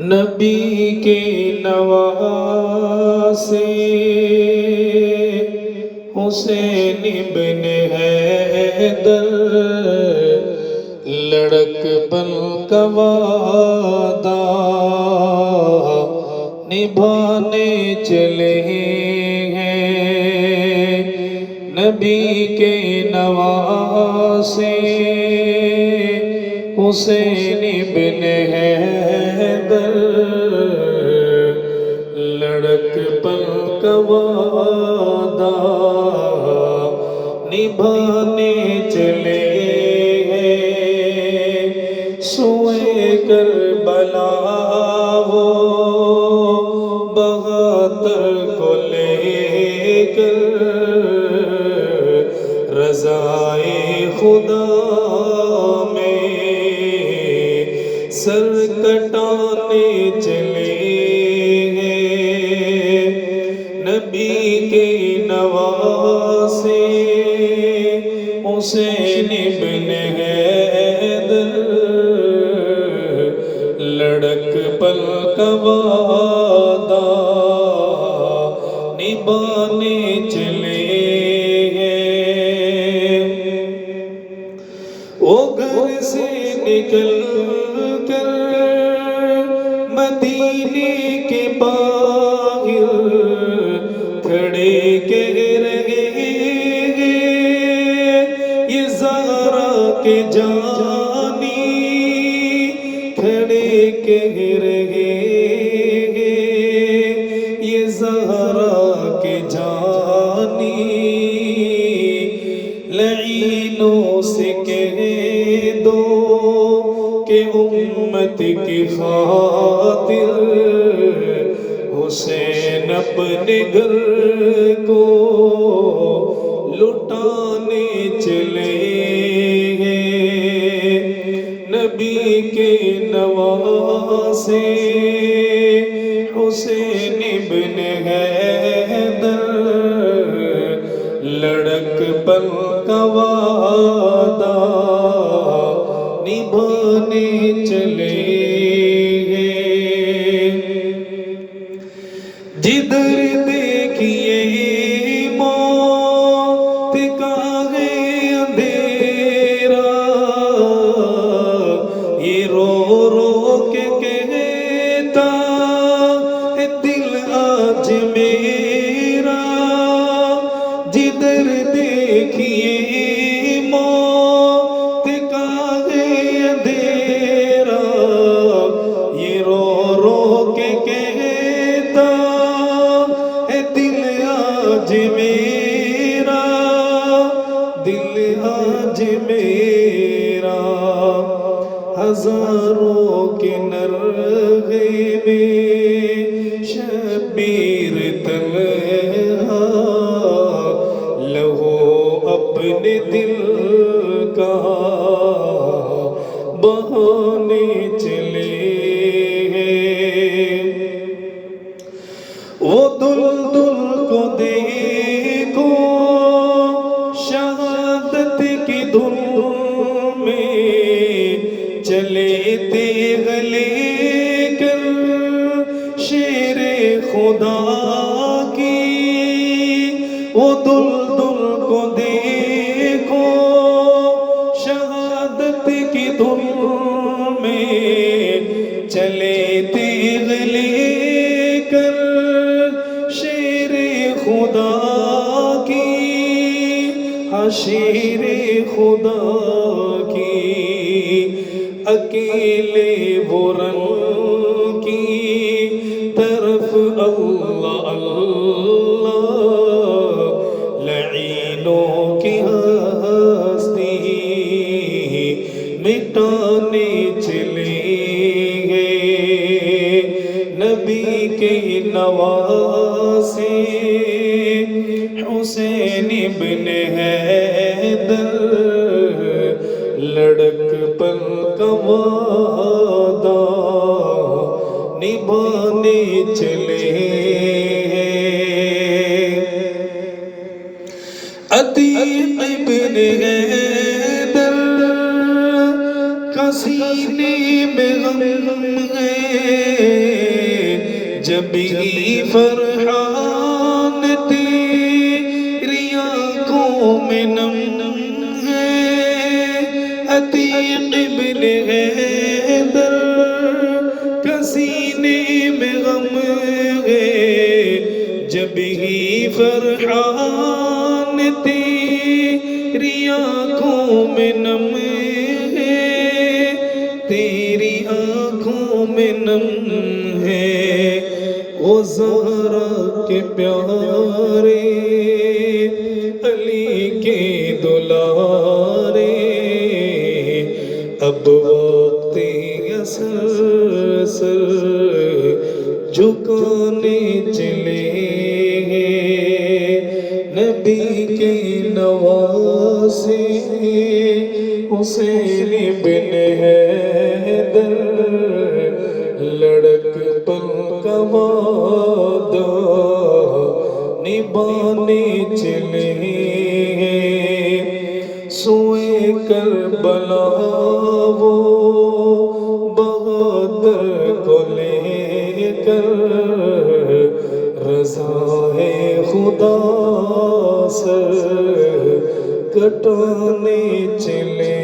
نبی کے نواسے حسین ابن حیدر لڑک پل کا وعدہ نبھانے چلے ہیں نبی کے نواسے حسین ابن حیدر لڑک پل کا وعدہ نبھانے چلے ہیں سوئے کربلا وہ بہادر کو لے کر رضائے خدا سر کٹانے چلے ہیں نبی کے نواسے حسین ابن حیدر لڑک پل کا وعدہ نبھانے چلے ہیں وہ گھر سے نکل مدینے کے باہر کھڑے کہہ رہے ہیں یہ زہرا کے جانی کھڑے کہہ رہے ہیں یہ زہرا کے جانی لعینوں سے کہہ دو کہ امت کی خاطر حسین اپنے گھر کو لٹانے چلے ہیں نبی کے نواسے حسین ابن حیدر لڑک پل کا وعدہ نبھانے چلے ہیں جدھر دیکھیے موت کا ہے اندھیرا یہ رو رو کے کہتا ہے دل آج میرا جدھر دیکھیے دل آج میرا ہزاروں کے نرغے میں شبیر تنہا لہو اپنے دل کا بہانے چلے ہیں وہ دل کو دیکھو شہادت کی دھن میں چلے تیغ لے کر شیر خدا کی وہ دل کو دیکھو شہادت کی دھن میں چلے تیغ لے کر شیر خدا کی شیر خدا کی اکیلے برن کی طرف اللہ اللہ لعینوں کی ہستی مٹانے چلے گئے نبی کے نواسے حسین ابن حیدر لڑک پل کا وعدہ نبھانے چلے ہیں عتیق ابن حیدر کا سینے میں غم ہے جب ہی فرحان تیری آنکھوں میں نم ہے، عتیق ابن حیدر کا سینے میں غم ہے، جب ہی فرحان تیری آنکھوں میں نم ہے، تیری آنکھوں میں نم ہے، وہ زہرا کے پیارے علی کے دلارے، اب وقت اثر سر جھکانے چلے ہیں، نبی کے نواسے حسین بن حیدر، لڑک پن کا وعدہ نبھانے چلے ہیں، سوئے کربلا وہ بہادر کو لے کر، رضا ہے خدا سر کٹانے چلے